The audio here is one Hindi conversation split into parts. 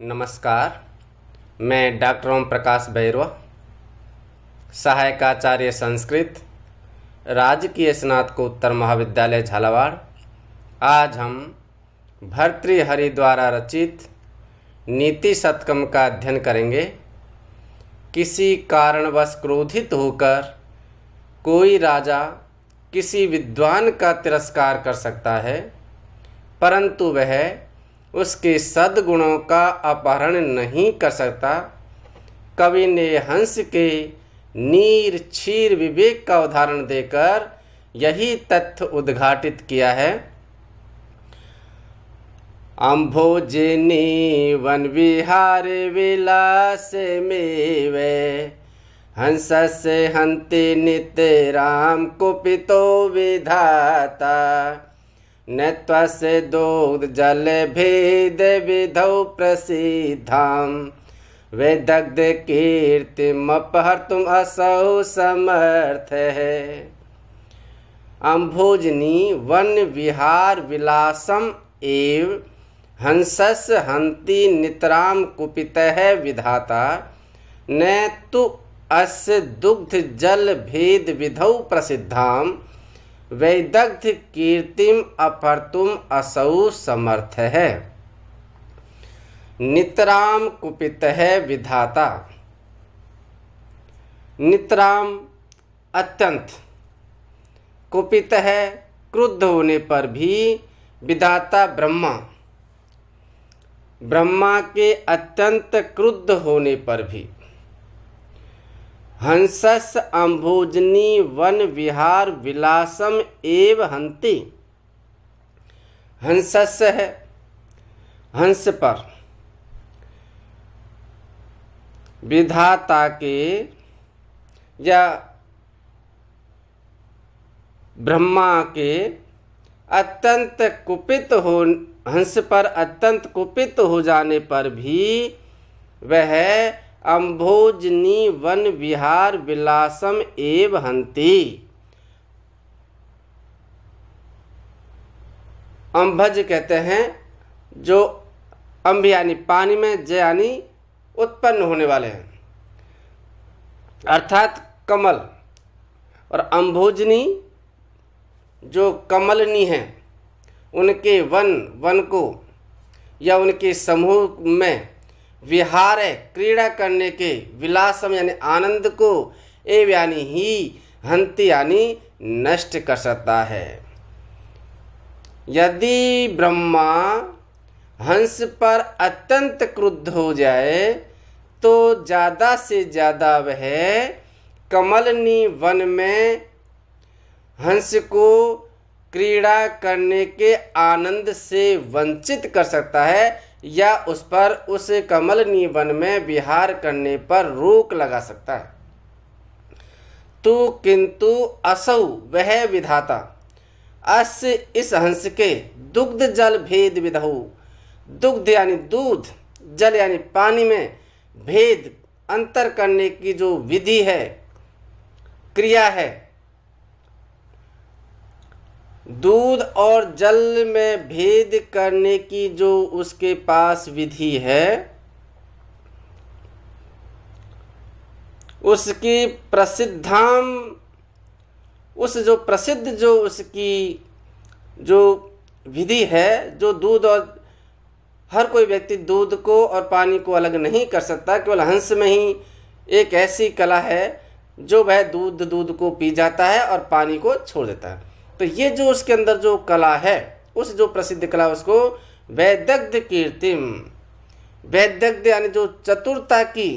नमस्कार। मैं डॉक्टर ओम प्रकाश भैरवा, सहायकाचार्य संस्कृत, राजकीय स्नातकोत्तर महाविद्यालय झालावाड़। आज हम भर्तृहरि द्वारा रचित नीति शतकम का अध्ययन करेंगे। किसी कारणवश क्रोधित होकर कोई राजा किसी विद्वान का तिरस्कार कर सकता है, परंतु वह उसके सद्गुणों का अपहरण नहीं कर सकता। कवि ने हंस के नीर क्षीर विवेक का उदाहरण देकर यही तथ्य उद्घाटित किया है। अम्भोजिनी वन विहार विलास मेवे, हंसस्य हन्ति नित्य राम कुपितो विधाता। न त्वस्य दुग्ध जल भेद विधौ प्रसिद्धां, वेदग्ध कीर्तिम अपहर्तुम असौ समर्थ है। अम्भोजनी वन विहार विलासम एव हंसस्य हन्ति नितराम कुपितः विधाता। न तु अस्य दुग्ध जल भेद विधौ प्रसिद्धां, वैदग्ध कीर्तिम अपहर्तुम असौ समर्थ है। नितराम कुपित है विधाता। नितराम अत्यंत, कुपित है क्रुद्ध होने पर भी, विधाता ब्रह्मा, ब्रह्मा के अत्यंत क्रुद्ध होने पर भी। हंसस अम्भोजनी वन विहार विलासम एव हन्ति। हंसस है हंस पर, विधाता के या ब्रह्मा के अत्यंत कुपित हो, हंस पर अत्यंत कुपित हो जाने पर भी वह अम्भोजनी वन विहार विलासम एव हन्ति। अम्भज कहते हैं जो अम्भ यानी पानी में, ज यानी उत्पन्न होने वाले हैं, अर्थात कमल, और अम्भोजनी जो कमलनी हैं, उनके वन को या उनके समूह में विहार है, क्रीड़ा करने के, विलासम यानी आनंद को, एव यानी ही, हन्ति यानी नष्ट कर सकता है। यदि ब्रह्मा हंस पर अत्यंत क्रुद्ध हो जाए तो ज़्यादा से ज़्यादा वह कमलनी वन में हंस को क्रीड़ा करने के आनंद से वंचित कर सकता है, या उस पर, उस कमलनी वन में विहार करने पर रोक लगा सकता है। तो किंतु असौ वह विधाता, अस इस हंस के दुग्ध जल भेद विधौ, दुग्ध यानी दूध, जल यानी पानी में, भेद अंतर करने की जो विधि है, क्रिया है, दूध और जल में भेद करने की जो उसके पास विधि है, उसकी प्रसिद्धाम, उस जो प्रसिद्ध जो उसकी जो विधि है, जो दूध और, हर कोई व्यक्ति दूध को और पानी को अलग नहीं कर सकता, केवल हंस में ही एक ऐसी कला है जो वह दूध को पी जाता है और पानी को छोड़ देता है। तो ये जो उसके अंदर जो कला है, उस जो प्रसिद्ध कला, उसको वैदग्ध कीर्तिम, वैदग्ध यानी जो चतुरता की,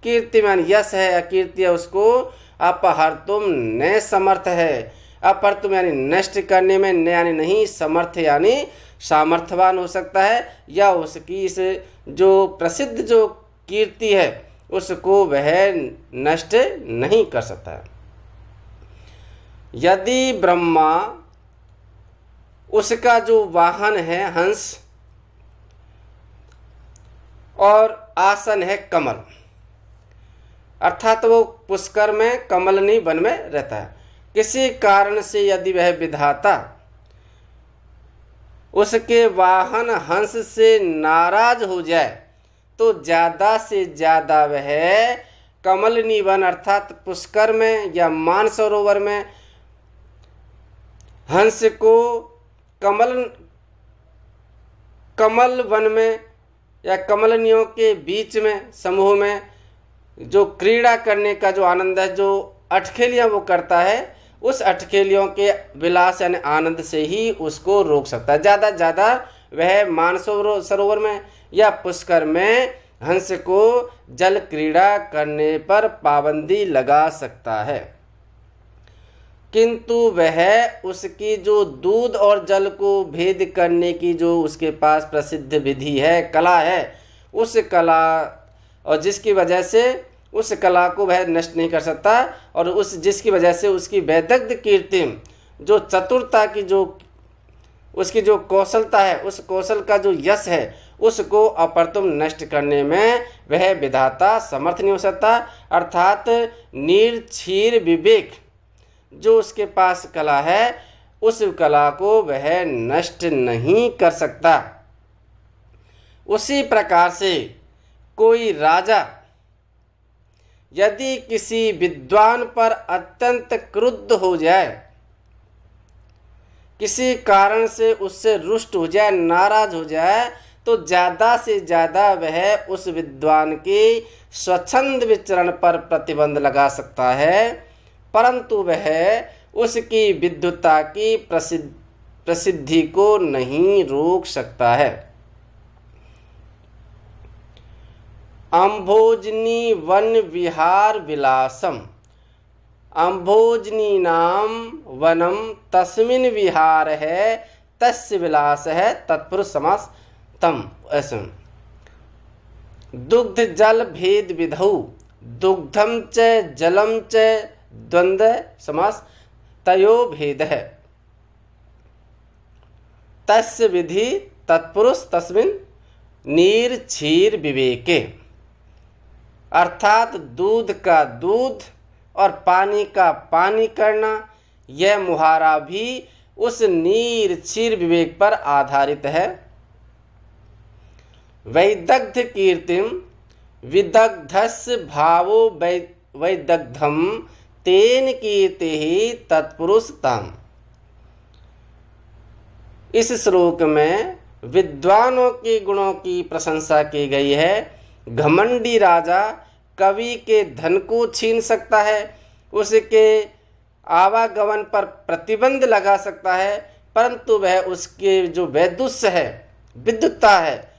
कीर्तिम यानी यश है या कीर्ति है, उसको अपहर्तुम न समर्थ है। अपहर्तुम यानी नष्ट करने में, न यानी नहीं, समर्थ यानी सामर्थ्यवान हो सकता है, या उसकी इस जो प्रसिद्ध जो कीर्ति है उसको वह नष्ट नहीं कर सकता है। यदि ब्रह्मा, उसका जो वाहन है हंस और आसन है कमल, अर्थात वो पुष्कर में कमलनी वन में रहता है, किसी कारण से यदि वह विधाता उसके वाहन हंस से नाराज हो जाए तो ज़्यादा से ज़्यादा वह कमलनी वन अर्थात पुष्कर में या मानसरोवर में हंस को कमल वन में या कमलनियों के बीच में समूह में जो क्रीड़ा करने का जो आनंद है, जो अटखेलियाँ वो करता है, उस अटखेलियों के विलास यानी आनंद से ही उसको रोक सकता है। ज़्यादा ज़्यादा वह मानसरोवर में या पुष्कर में हंस को जल क्रीड़ा करने पर पाबंदी लगा सकता है, किंतु वह उसकी जो दूध और जल को भेद करने की जो उसके पास प्रसिद्ध विधि है, कला है, उस कला और जिसकी वजह से उस कला को वह नष्ट नहीं कर सकता, और जिसकी वजह से उसकी वैदग्ध कीर्ति, जो चतुरता की जो उसकी जो कौशलता है, उस कौशल का जो यश है, उसको अप्रतुम नष्ट करने में वह विधाता समर्थ नहीं हो सकता। अर्थात निर्क्षीर विवेक जो उसके पास कला है, उस कला को वह नष्ट नहीं कर सकता। उसी प्रकार से कोई राजा यदि किसी विद्वान पर अत्यंत क्रुद्ध हो जाए, किसी कारण से उससे रुष्ट हो जाए, नाराज हो जाए, तो ज़्यादा से ज़्यादा वह उस विद्वान के स्वच्छंद विचरण पर प्रतिबंध लगा सकता है, परंतु वह उसकी विद्वता की प्रसिद्धि को नहीं रोक सकता है। अम्भोजनी वन विहार विलासम, अम्भोजनी नाम वनम तस्मिन विहार है तस्य विलास है तत्पुरुष समास तम। ऐसे दुग्ध जल भेद विधौ दुग्धम च जलम च द्वंद्व समास तयो भेद है तस्य विधि तत्पुरुष तस्मिन नीर क्षीर विवेके। अर्थात दूध का दूध और पानी का पानी करना, यह मुहारा भी उस नीर क्षीर विवेक पर आधारित है। वैदग्ध कीर्तिम विदग्धस्य भावो वैदग्धम तेन कीर्ति ही तत्पुरुषतम। इस श्लोक में विद्वानों के गुणों की प्रशंसा की गई है। घमंडी राजा कवि के धन को छीन सकता है, उसके आवागमन पर प्रतिबंध लगा सकता है, परंतु वह उसके जो वैदुष्य है, विद्वत्ता है,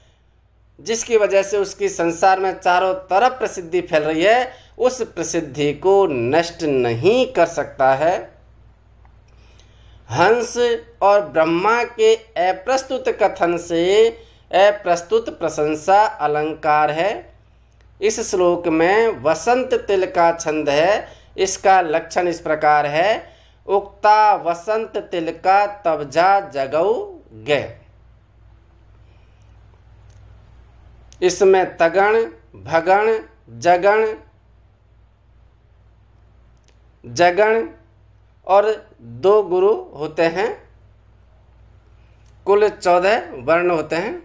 जिसकी वजह से उसकी संसार में चारों तरफ प्रसिद्धि फैल रही है, उस प्रसिद्धि को नष्ट नहीं कर सकता है। हंस और ब्रह्मा के अप्रस्तुत कथन से अप्रस्तुत प्रशंसा अलंकार है। इस श्लोक में वसंत तिल का छंद है। इसका लक्षण इस प्रकार है, उक्ता वसंत तिल का तबजा जगौ गे। इसमें तगण, भगण, जगण, जगण और 2 गुरु होते हैं। कुल 14 वर्ण होते हैं।